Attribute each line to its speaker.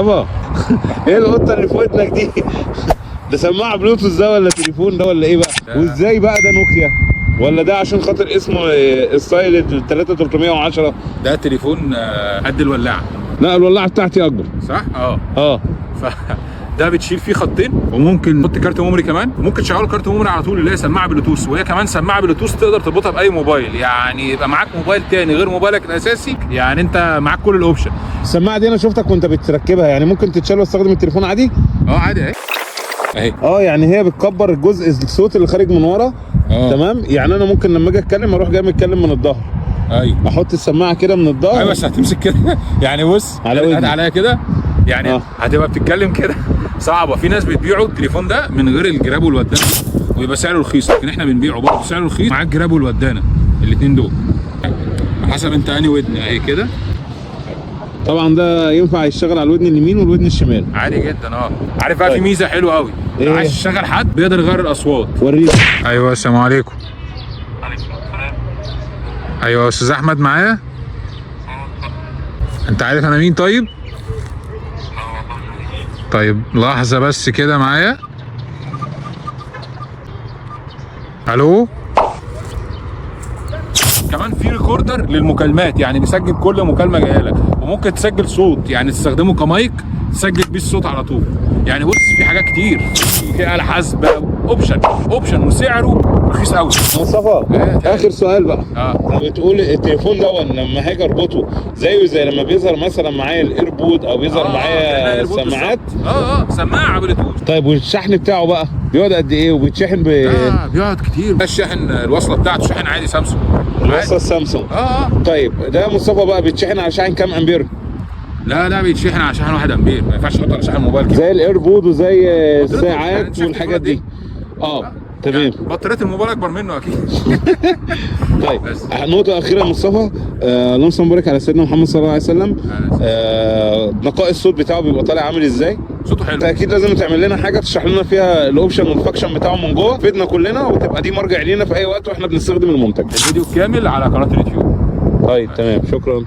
Speaker 1: مصطفى ايه القطه اللي في ودنك دي؟ ده سماعه بلوتوث ده ولا تليفون ده ولا ايه بقى؟ وازاي بقى ده نوكيا؟ ولا ده عشان خاطر اسمه السايلنت 3310؟
Speaker 2: ده تليفون قد الولاعه.
Speaker 1: لا الولاعه بتاعتي اكبر.
Speaker 2: صح؟
Speaker 1: اه
Speaker 2: ده بتشيل فيه خطين، وممكن تحط كارت ميموري كمان، وممكن تشغل كارت ميموري على طول اللي هي سماعه بلوتوث، وهي كمان سماعه بلوتوث تقدر تربطها باي موبايل، يعني يبقى معاك موبايل تاني غير موبايلك الاساسي، يعني انت معاك كل الاوبشن.
Speaker 1: السماعه دي انا شفتك وانت بتركبها، يعني ممكن تتشال واستخدم التليفون عادي؟
Speaker 2: عادي اهي.
Speaker 1: يعني هي بتكبر الجزء الصوت اللي خارج من ورا. تمام، يعني انا ممكن لما اجي اتكلم اروح جاي متكلم من الظهر.
Speaker 2: ايوه
Speaker 1: احط السماعه كده من الظهر.
Speaker 2: ايوه بس هتمسك كده يعني بص
Speaker 1: على ودني
Speaker 2: عليا كده يعني. هتبقى بتتكلم كده صعبه. في ناس بتبيعوا التليفون ده من غير الجراب والودانه ويبقى سعره رخيص، لكن احنا بنبيعه برضه سعره رخيص مع الجراب والودانه الاثنين دول، حسب انت انهي ودن اهي كده.
Speaker 1: طبعا ده ينفع يشتغل على الودن اليمين والودن الشمال
Speaker 2: عادي جدا. عارف بقى في ميزه حلوه قوي، لو عايز تشغل حد بيقدر يغير الاصوات.
Speaker 1: وريني.
Speaker 2: ايوه السلام عليكم. ايوه استاذ احمد معايا. انت عارف انا مين؟ طيب لحظه بس كده معايا. الو. كمان في ريكوردر للمكالمات، يعني بيسجل كل مكالمه جايه لك، وممكن تسجل صوت، يعني تستخدمه كمايك تسجل بيه الصوت على طول. يعني بص في حاجات كتير، في آلة حاسبة، اوبشن وسعره رخيص قوي.
Speaker 1: مصطفى اخر سؤال بقى. بتقول التليفون ده لما هاجي اربطه زي لما بيظهر مثلا معايا الايربود او بيظهر معايا السماعات؟
Speaker 2: سماعه بلوتوث.
Speaker 1: طيب والشحن بتاعه بقى بيقعد قد ايه وبيتشحن
Speaker 2: بيقعد كتير. ده الشاحن الوصله بتاعته شاحن عادي سامسونج.
Speaker 1: الوصله السامسونج. طيب ده مصطفى بقى بيتشحن على شاحن كام امبير؟
Speaker 2: لا بيتشحن على شاحن 1 امبير، ما ينفعش تحطه على شاحن موبايل كده
Speaker 1: زي الايربود وزي الساعات والحاجات دي. تمام.
Speaker 2: يعني بطاريه الموبايل اكبر منه اكيد.
Speaker 1: طيب نقطة أخيرة مصطفى، اللهم صل وبارك على سيدنا محمد صلى الله عليه وسلم. نقاء الصوت بتاعه بيبقى طالع عامل ازاي؟
Speaker 2: صوته حلو.
Speaker 1: انت اكيد لازم تعمل لنا حاجة تشرح لنا فيها الاوبشن والفاكشن بتاعه من جوه، تفيدنا كلنا وتبقى دي مرجع لينا في أي وقت واحنا بنستخدم المنتج.
Speaker 2: الفيديو كامل على قناة اليوتيوب.
Speaker 1: طيب تمام، شكرا.